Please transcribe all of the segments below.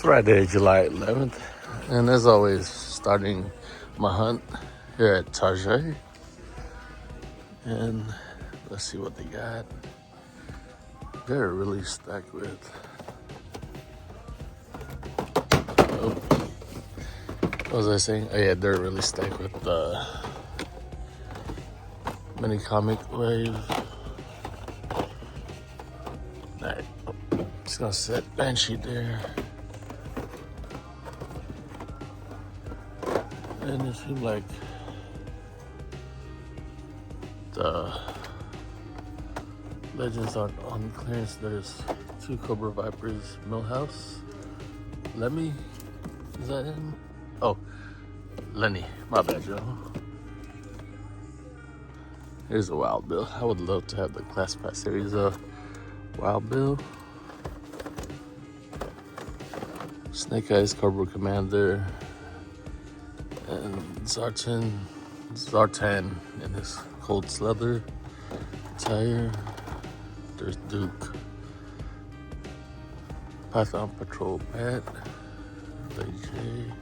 Friday, July 11th, and as always, starting my hunt here at Target. And let's see what they got. They're really stacked with. Oh, what was I saying? Oh yeah, they're really stacked with the mini comic wave. Alright, just gonna set Banshee there. And it seems like the Legends aren't on clearance. There's 2 Cobra Vipers, Millhouse, Lemmy, is that him? Oh, Lenny, my bad, Joe. Here's a Wild Bill. I would love to have the Classified series of Wild Bill. Snake Eyes, Cobra Commander, and Zartan in his cold leather attire. There's Duke, Python Patrol Pat, AJ.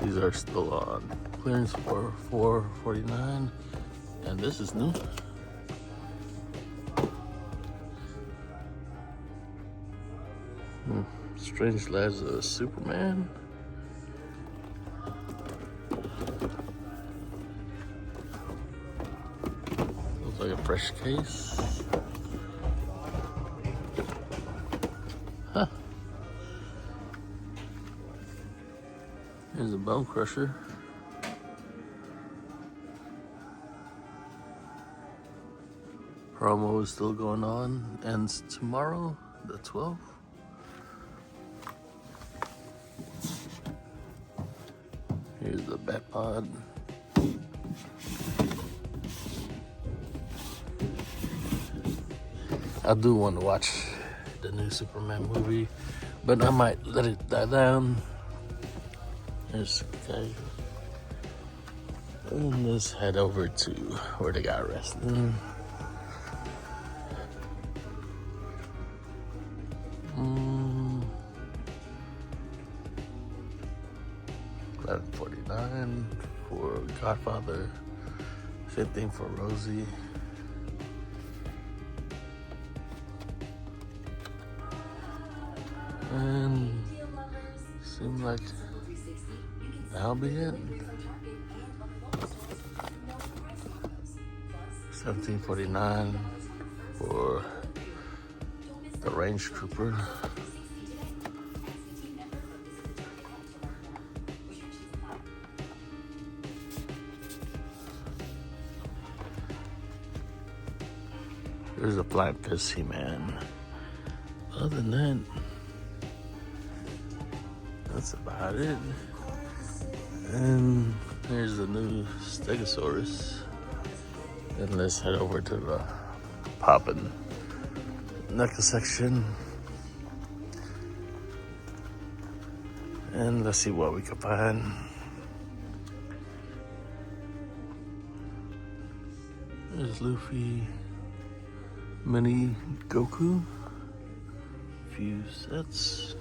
These are still on clearance for $4.49, and this is new. Strange Labs of Superman. Looks like a fresh case. Huh. Here's a Bone Crusher. Promo is still going on. Ends tomorrow, the 12th. Here's the Batpod. I do want to watch the new Superman movie, but I might let it die down. There's okay. And let's head over to where they got wrestling. $11.49 for Godfather, same thing for Rosie. And seems like that'll be it. $17.49 for the Range Trooper. There's a Flying Fist He-Man. Other than that, that's about it. And here's the new Stegosaurus. And let's head over to the Poppin' NECA section. And let's see what we can find. There's Luffy, Mini Goku, few sets.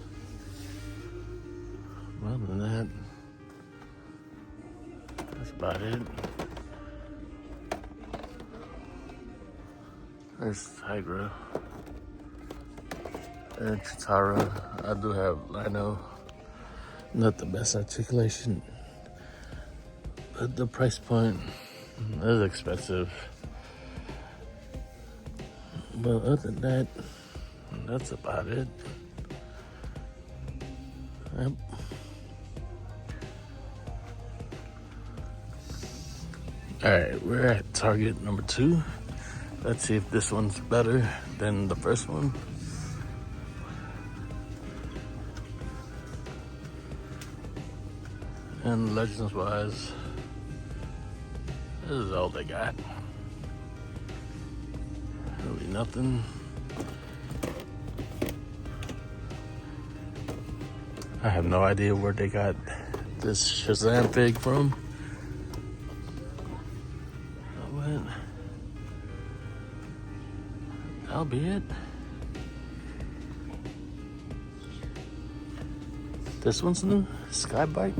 Other than that, that's about it. There's Tigra and Chitara. I do have Lino. Not the best articulation, but the price point is expensive. But other than that, that's about it. Yep. Alright, we're at Target number 2. Let's see if this one's better than the first one. And Legends wise, this is all they got. Really nothing. I have no idea where they got this Shazam fig from. But that'll be it. This one's new, Skybike.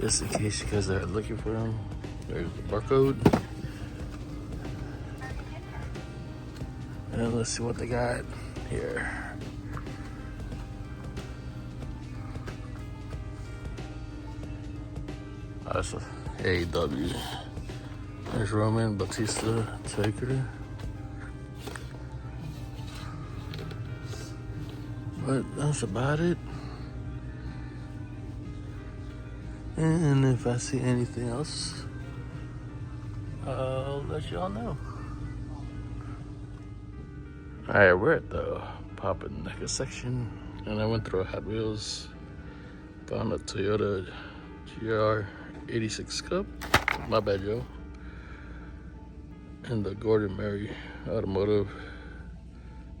Just in case you guys are looking for them. There's the barcode. And let's see what they got here. That's a AEW. There's Roman, Batista, Taker. But that's about it. And if I see anything else, I'll let y'all know. Alright, we're at the Papa NECA section, and I went through a Hot Wheels, found a Toyota GR86 Cup, my bad, Joe, and the Gordon Murray Automotive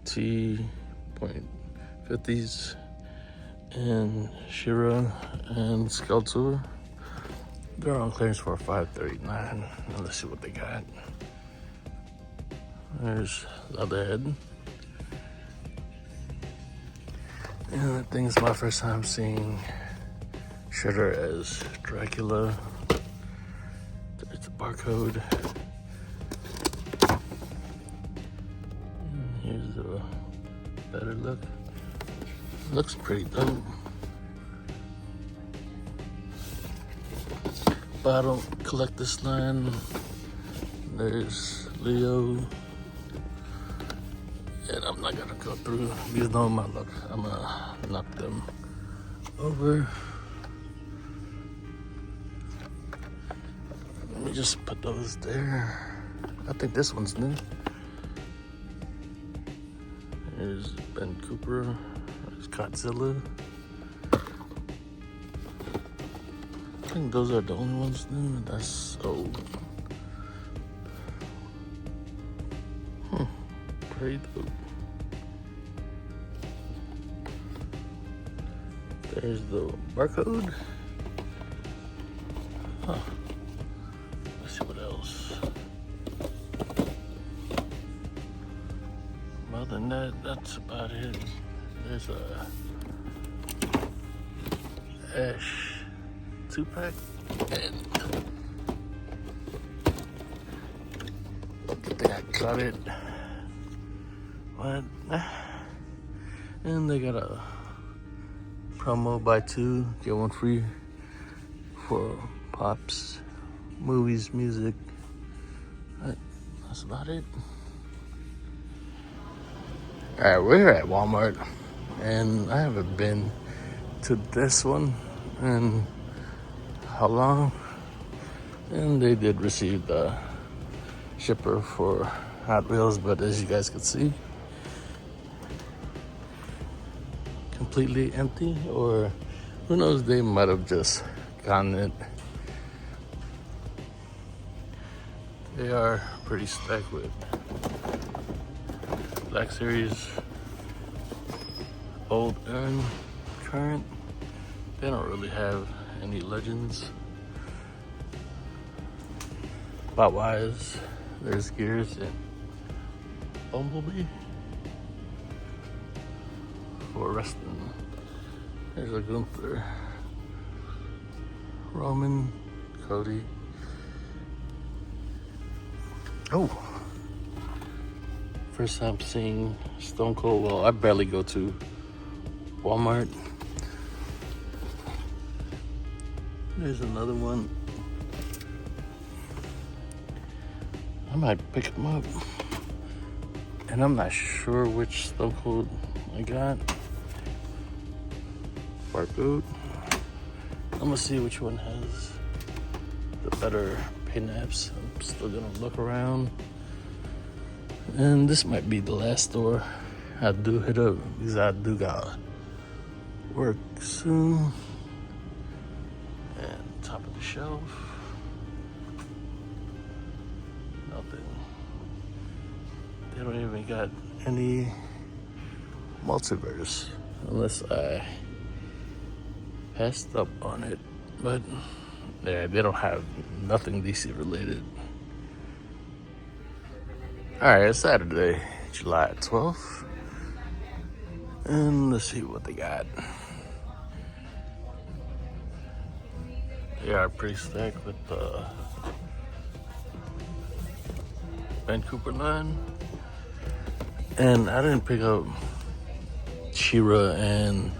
T.50s, and Shira and Skeletor. They're on clearance for $539. Let's see what they got. There's Leatherhead. And I think it's my first time seeing Shredder as Dracula. There's the barcode. And here's the better look. Looks pretty dope. But I don't collect this line. There's Leo. And I'm not gonna go through these. No, my luck. I'm gonna knock them over. Let me just put those there. I think this one's new. There's Ben Cooper. There's Godzilla. I think those are the only ones new. That's old. Pretty dope. There's the barcode. Huh. Let's see what else. Other than that, that's about it. There's a Ash 2-pack, and I think I got it. But, and they got a promo, buy two, get one free for Pops, movies, music. That's about it. Alright, we're at Walmart, and I haven't been to this one in how long? And they did receive the shipper for Hot Wheels, but as you guys can see, completely empty, or who knows, they might have just gotten it. They are pretty stacked with Black Series, old and current. They don't really have any legends. About wise, there's Gears and Bumblebee for wrestling. There's a Gunther, Roman, Cody. Oh, first time seeing Stone Cold. Well, I barely go to Walmart. There's another one. I might pick him up, and I'm not sure which Stone Cold I got. Barcode. I'm gonna see which one has the better pin-ups. I'm still gonna look around, and this might be the last store I do hit up, because I do got work soon. And top of the shelf, nothing. They don't even got any multiverse, unless I passed up on it. But yeah, they don't have nothing DC related. All right, it's Saturday, July 12th. And let's see what they got. They are pretty stacked with the Ben Cooper line. And I didn't pick up She-Ra and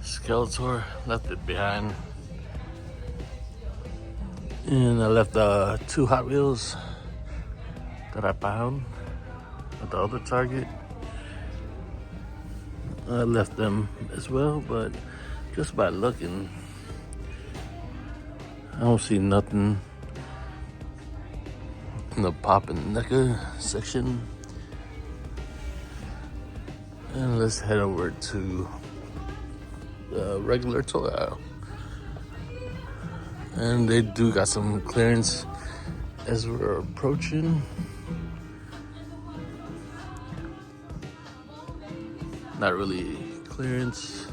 Skeletor, left it behind. And I left 2 Hot Wheels that I found at the other Target. I left them as well, but just by looking, I don't see nothing in the Pop and NECA section. And let's head over to the regular toy aisle. And they do got some clearance as we're approaching. Not really clearance,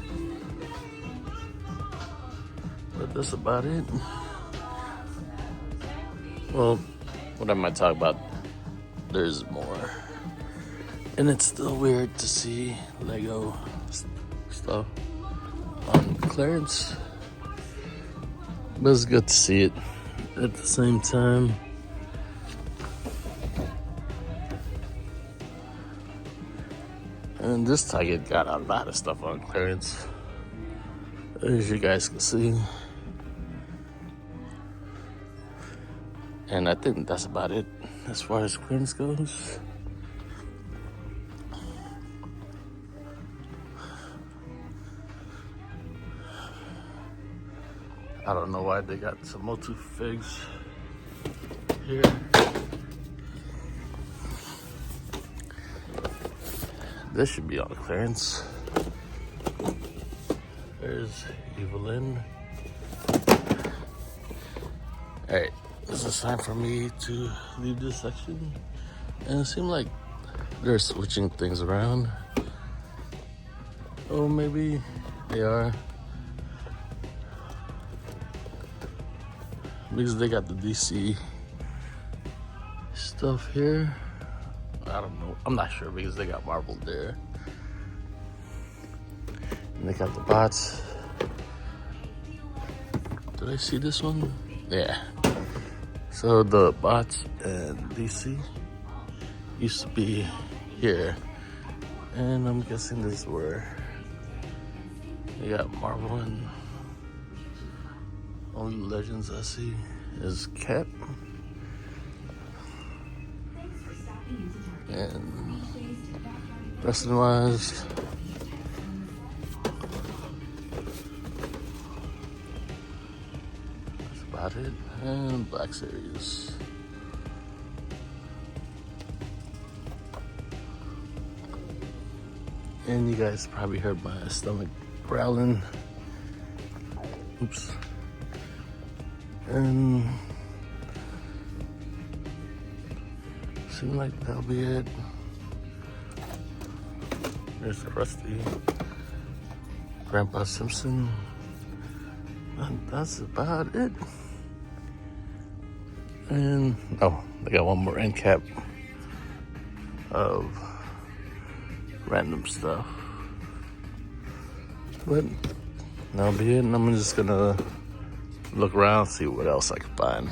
but that's about it. Well, what I might talk about, there's more. And it's still weird to see Lego stuff on clearance, but it's good to see it at the same time. And this Target got a lot of stuff on clearance, as you guys can see. And I think that's about it as far as clearance goes. I don't know why they got some Motu figs here. This should be on clearance. There's Evelyn. Alright, this is time for me to leave this section. And it seemed like they're switching things around. Oh, maybe they are. Because they got the DC stuff here. I don't know. I'm not sure because they got Marvel there. And they got the bots. Did I see this one? Yeah. So the bots and DC used to be here. And I'm guessing this is where they got Marvel, and only legends I see is Cap. And wrestling wise, that's about it. And Black Series. And you guys probably heard my stomach growling. Oops. And seems like that'll be it. There's Krusty, Grandpa Simpson, and that's about it. And oh, they got one more end cap of random stuff. But that'll be it, and I'm just gonna look around, see what else I can find.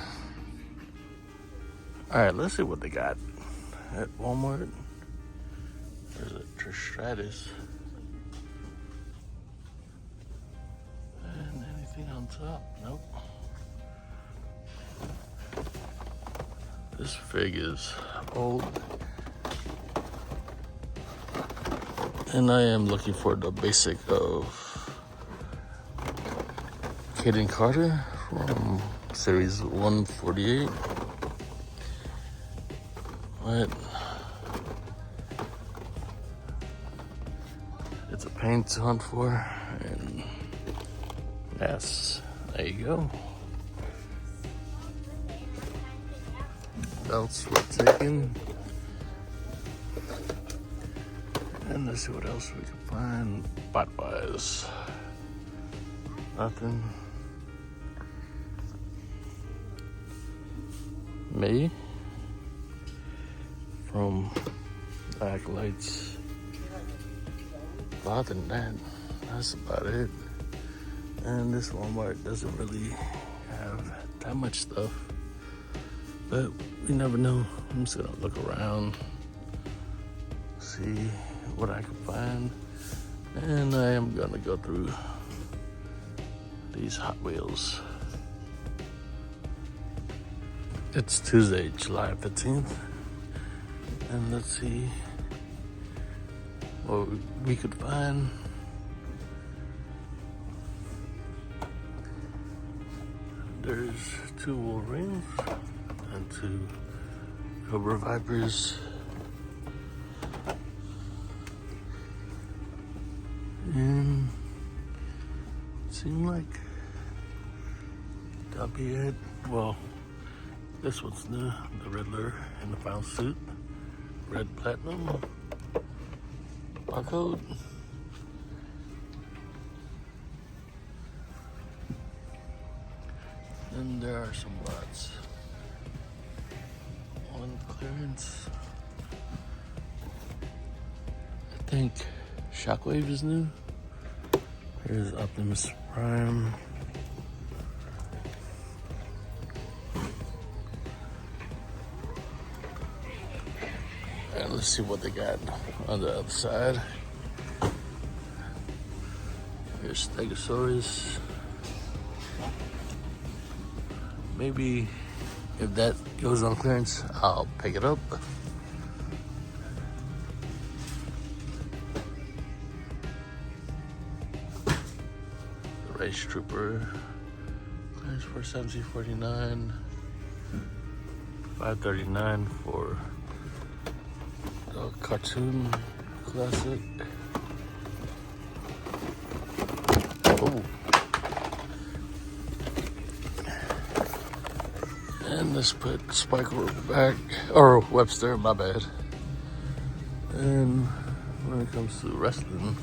Alright, let's see what they got at Walmart. There's a Trish Stratus. And anything on top? Nope. This fig is old. And I am looking for the basic of Kaden Carter from series 148. But it's a pain to hunt for, and yes, there you go. Belts were taken. And let's see what else we can find. Bot-wise, nothing. Me from Black Lights. But other than that, that's about it. And this Walmart doesn't really have that much stuff. But we never know. I'm just gonna look around, see what I can find. And I am gonna go through these Hot Wheels. It's Tuesday, July 15th. And let's see what we could find. There's 2 Wolverines and 2 Cobra Vipers. And it seemed like that'll be it. Well, this one's new, the Riddler in the final suit. Red Platinum. Barcode. And there are some lots on clearance. I think Shockwave is new. Here's Optimus Prime. And let's see what they got on the other side. Here's Stegosaurus. Maybe if that goes on clearance, I'll pick it up. The Race Trooper. Clearance for $17.49. $5.39 for the cartoon classic. Oh. And let's put Spiker back, or Webster, my bad. And when it comes to wrestling,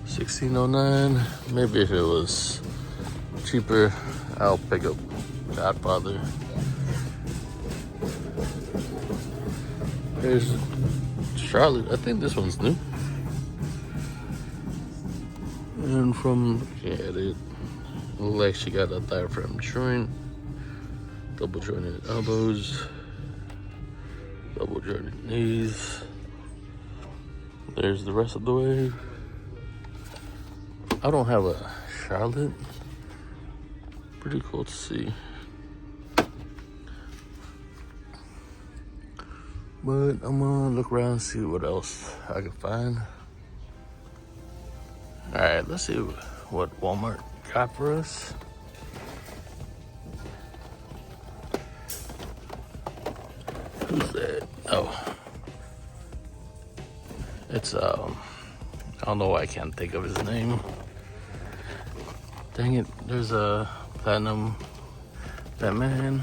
$16.09. Maybe if it was cheaper, I'll pick up Godfather. There's Charlotte. I think this one's new. And from it looks like she got a diaphragm joint, double jointed elbows, double jointed knees. There's the rest of the wave. I don't have a Charlotte. Pretty cool to see. But I'm gonna look around and see what else I can find. All right, let's see what Walmart got for us. Who's that? Oh, it's I don't know why I can't think of his name. Dang it! There's a Platinum Batman.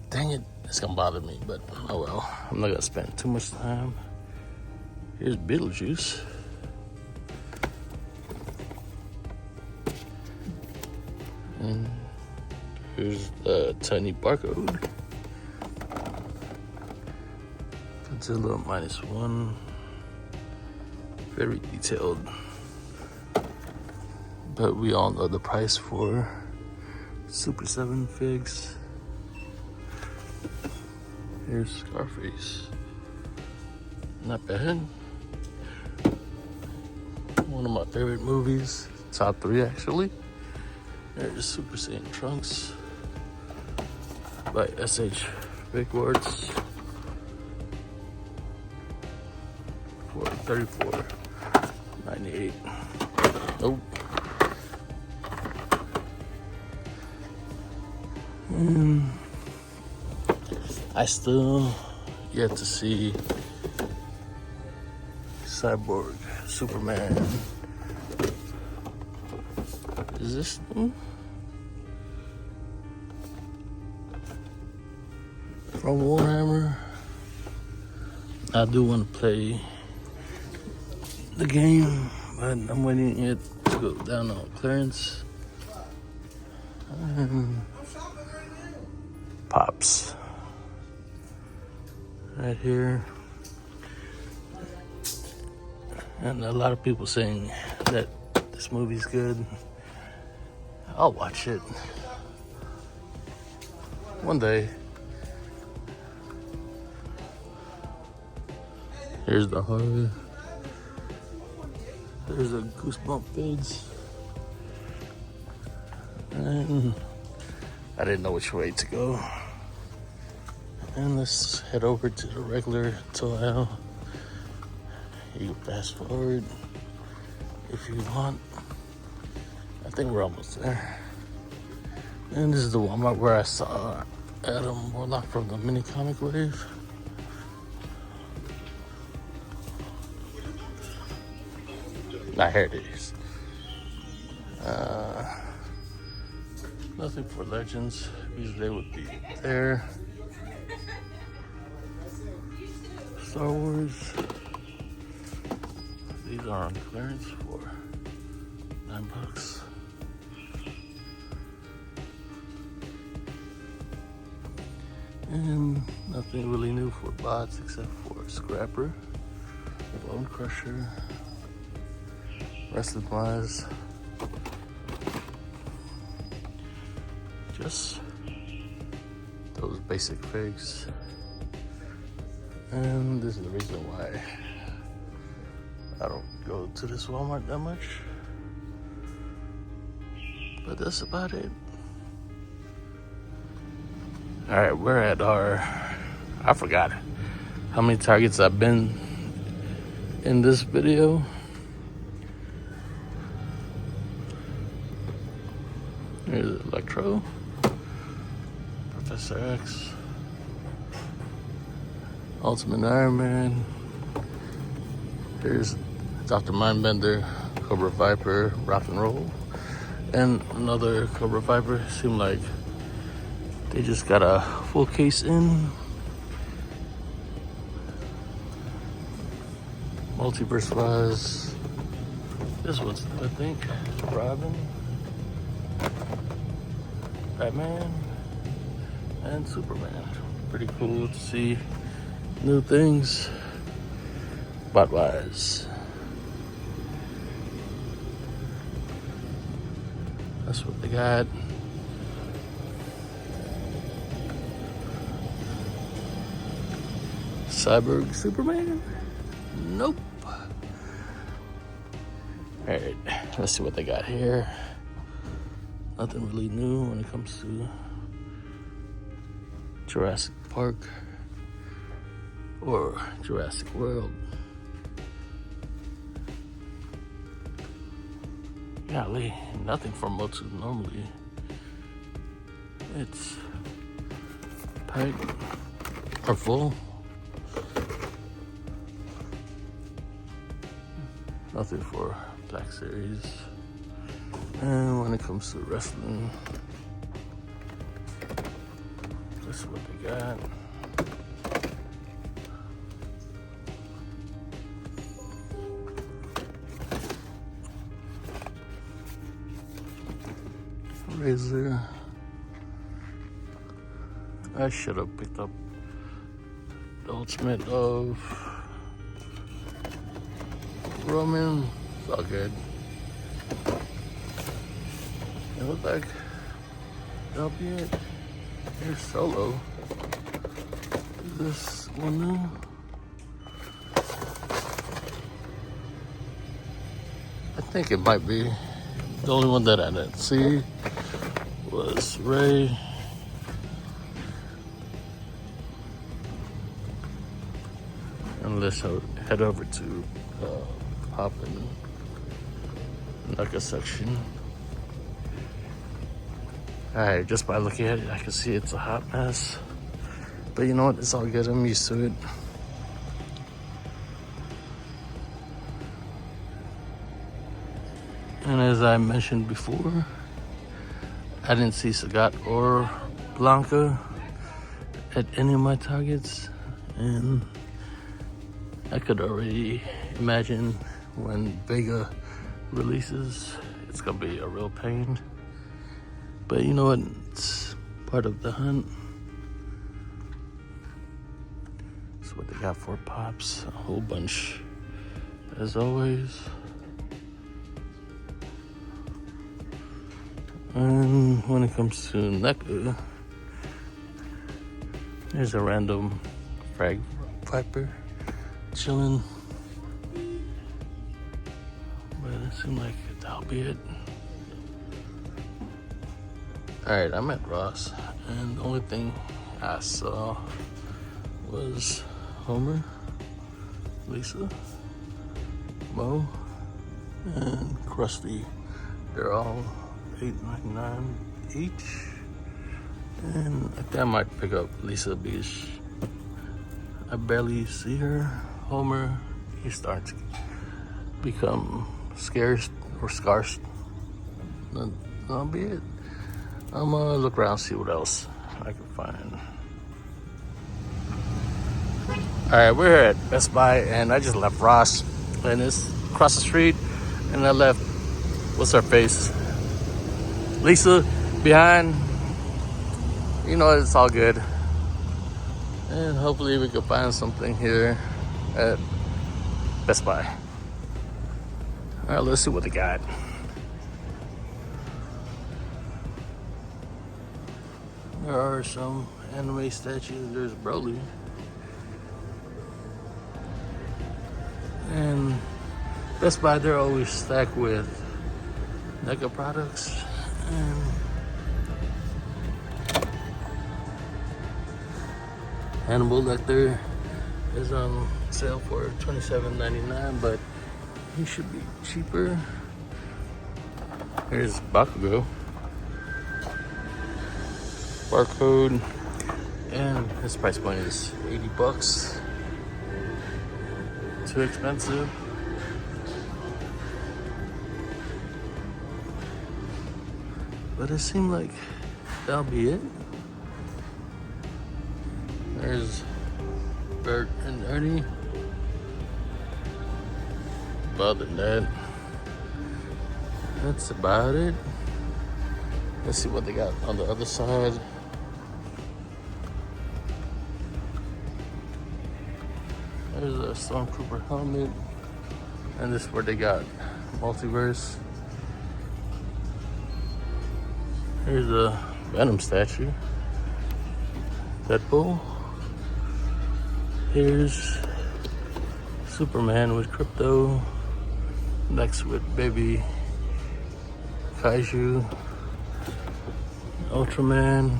Dang it! It's gonna bother me, but oh well. I'm not gonna spend too much time. Here's Beetlejuice. And here's the tiny barcode. Godzilla -1. Very detailed. But we all know the price for Super 7 figs. Here's Scarface. Not bad. One of my favorite movies. Top 3 actually. There's Super Saiyan Trunks by S.H. Bigwards for $34.98. Nope. I still yet to see Cyborg Superman. Is this new? From Warhammer. I do want to play the game, but I'm waiting it to go down on clearance. Pops. right here. And a lot of people saying that this movie's good. I'll watch it one day. Here's the horror. There's a Goosebump page. And I didn't know which way to go. And let's head over to the regular toll aisle. You can fast forward if you want. I think we're almost there. And this is the Walmart where I saw Adam Warlock from the Mini Comic Wave. Now here it is. Nothing for Legends. Usually they would be there. Star Wars. These are on clearance for $9. And nothing really new for bots except for Scrapper, Bone Crusher, Rested Wise. Just those basic figs. And this is the reason why I don't go to this Walmart that much. But that's about it. Alright, we're at I forgot how many Targets I've been in this video. Here's Electro, Professor X, Ultimate Iron Man. Here's Dr. Mindbender, Cobra Viper, Rock and Roll, and another Cobra Viper. Seemed like they just got a full case in. Multiverse wise, this one's, I think, Robin, Batman, and Superman. Pretty cool to see new things bot wise. That's what they got. Cyborg Superman? Nope. Alright, let's see what they got here. Nothing really new when it comes to Jurassic Park or Jurassic World. Golly, nothing for Motu normally. It's packed or full. Nothing for Black Series. And when it comes to wrestling, this is what they got. Razor. I should have picked up the Ultimate of Roman. It's all good. It looks like that'll be it. Here's Solo. Is this one new? I think it might be. The only one that I didn't see was Ray. And let's head over to Pop and NECA section. Alright, just by looking at it, I can see it's a hot mess. But you know what? It's all good. I'm used to it. And as I mentioned before, I didn't see Sagat or Blanca at any of my Targets. And I could already imagine when Vega releases, it's gonna be a real pain. But you know what? It's part of the hunt. That's they got for pops. A whole bunch, as always. And when it comes to NECA, there's a random frag viper chilling. But it seemed like that'll be it. Alright, I'm at Ross, and the only thing I saw was Homer, Lisa, Mo, and Krusty. They're all $8.99 each. And I think I might pick up Lisa because I barely see her. Homer, he starts to become scarce or scarce. That'll be it. I'm gonna look around, see what else I can find. All right, we're here at Best Buy, and I just left Ross, and it's across the street, and I left, what's her face? Lisa behind. You know, it's all good. And hopefully we can find something here at Best Buy. All right, let's see what they got. There are some anime statues. There's Broly. And Best Buy, they're always stacked with NECA products. And Hannibal Lecter is on sale for $27.99, but he should be cheaper. Here's Bakugo. Barcode, and his price point is $80. Too expensive. But it seemed like that'll be it. There's Bert and Ernie. Other than that, that's about it. Let's see what they got on the other side. There's a Stormtrooper helmet. And this is where they got Multiverse. Here's a Venom statue. Deadpool. Here's Superman with Crypto. Next with Baby Kaiju. Ultraman.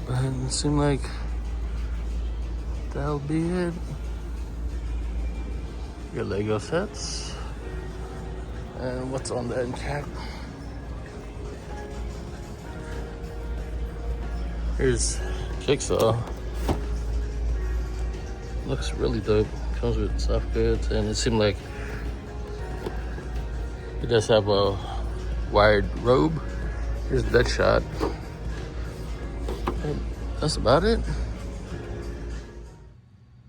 And it seemed like that'll be it. Your Lego sets. And what's on the end cap? Here's Jigsaw. Looks really dope. Comes with soft goods, and it seemed like he does have a wired robe. Here's Deadshot. And that's about it.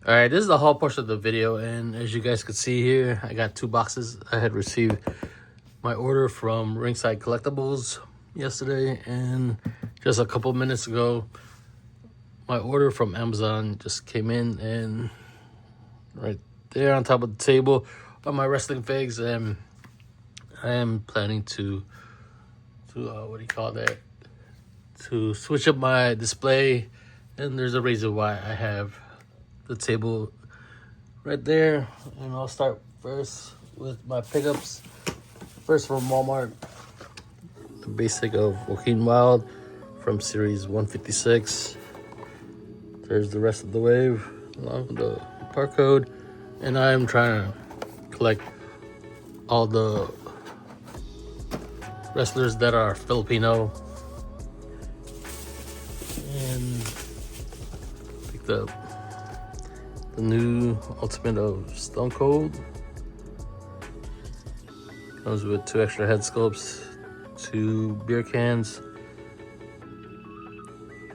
All right, this is the haul portion of the video, and as you guys could see here, I got 2 boxes. I had received my order from Ringside Collectibles yesterday, and just a couple minutes ago, my order from Amazon just came in, and right there on top of the table are my wrestling figs, and I am planning to what do you call that? To switch up my display, and there's a reason why I have the table right there. And I'll start first with my pickups. First from Walmart, the basic of Joaquin Wild from series 156. There's the rest of the wave along with the barcode, and I'm trying to collect all the wrestlers that are Filipino, and picked up the new Ultimate of Stone Cold. Comes with 2 extra head sculpts, 2 beer cans,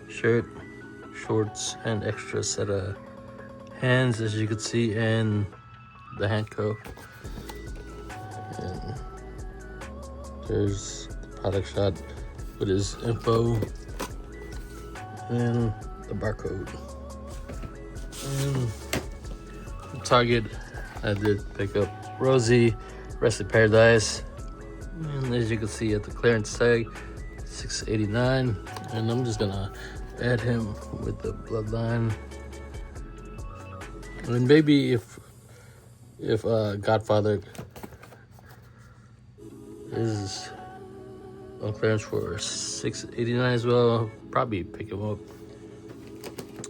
shirt, shorts, and extra set of hands, as you can see, and the handcuff. And there's the product shot with his info. and the barcode. And Target, I did pick up Rosie, Wrestling Paradise, and as you can see at the clearance tag, $6.89, and I'm just gonna add him with the Bloodline. And maybe if Godfather is on clearance for $6.89 as well, I'll probably pick him up.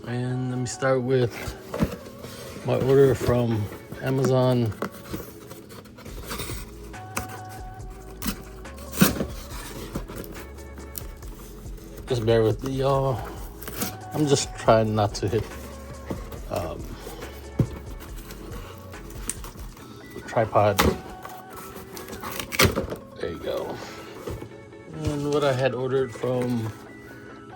And let me start with my order from Amazon. Just bear with me, y'all. I'm just trying not to hit the tripod. There you go. And what I had ordered from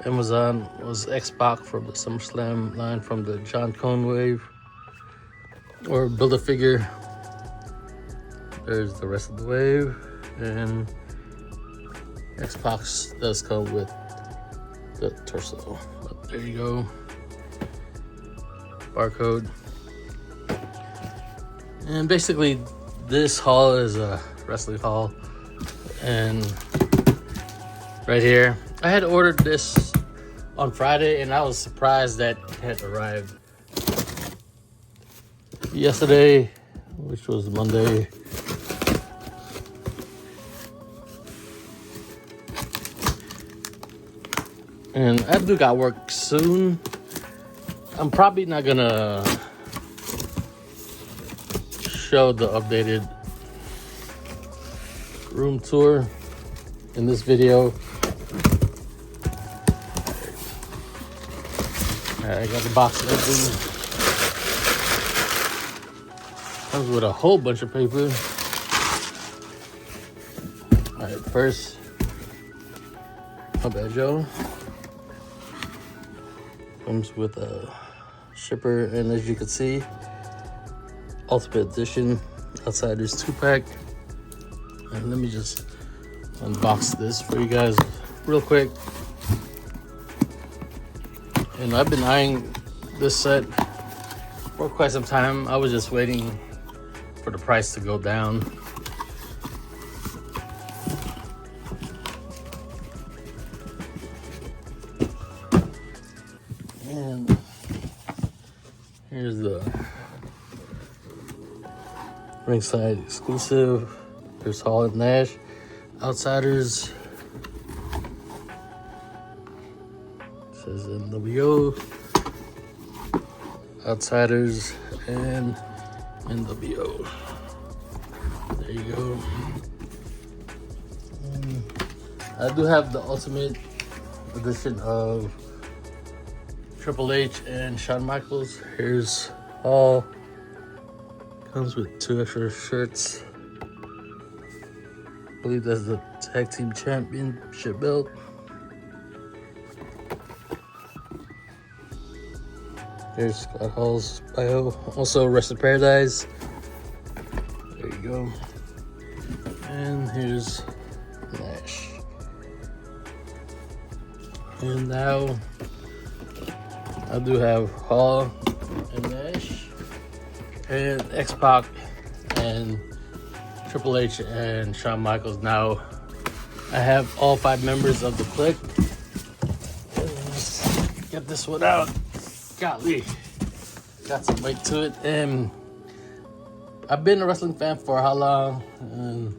Amazon was X-Pac from the SummerSlam line from the John Cone wave, or Build-A-Figure. There's the rest of the wave, and X-Pac does come with the torso. But there you go. Barcode. And basically this haul is a wrestling haul. And right here, I had ordered this on Friday and I was surprised that it had arrived yesterday, which was Monday. And I do got work soon. I'm probably not gonna show the updated room tour in this video. Alright, I got the box open. Comes with a whole bunch of paper. Alright, first, my bad, Joe. Comes with a shipper, and as you can see, Ultimate Edition Outsiders 2-pack. And let me just unbox this for you guys real quick. And I've been eyeing this set for quite some time. I was just waiting for the price to go down. And here's the ringside exclusive. There's Hall and Nash, Outsiders. It says NWO, Outsiders, and NWO. There you go. I do have the Ultimate Edition of Triple H and Shawn Michaels. Here's all. Comes with 2 extra shirts. I believe that's the Tag Team Championship belt. Here's Scott Hall's bio. Also, Wrestling Paradise. There you go. And here's Nash. And now I do have Hall and Nash and X-Pac and Triple H and Shawn Michaels. Now I have all 5 members of the Clique. Let's get this one out. Golly, got some weight to it. And I've been a wrestling fan for how long? And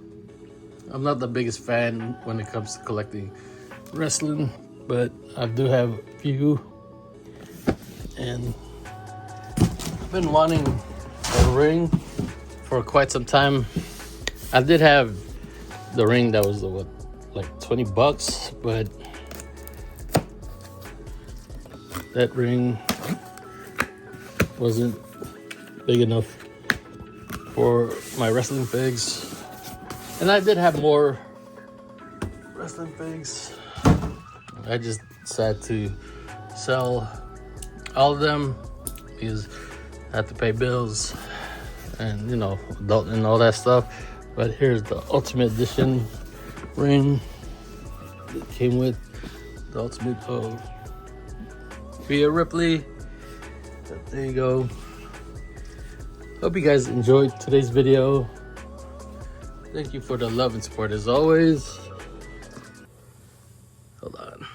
I'm not the biggest fan when it comes to collecting wrestling, but I do have a few. And I've been wanting a ring for quite some time. I did have the ring that was like $20, but that ring wasn't big enough for my wrestling figs. And I did have more wrestling figs. I just decided to sell all of them because I had to pay bills and, you know, adult and all that stuff. But here's the Ultimate Edition ring that came with the Ultimate of Rhea Ripley. But there you go. Hope you guys enjoyed today's video. Thank you for the love and support as always. Hold on.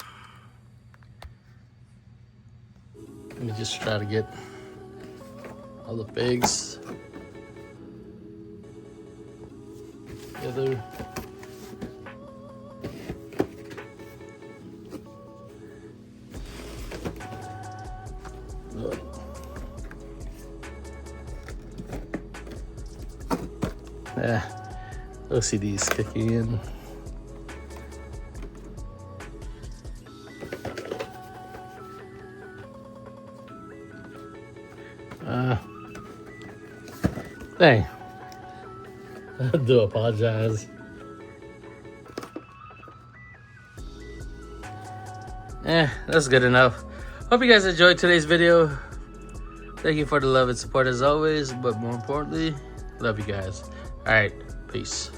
Let me just try to get all the pigs together. OCD's kicking in. Dang. I do apologize. That's good enough. Hope you guys enjoyed today's video. Thank you for the love and support as always, but more importantly, love you guys. All right, peace.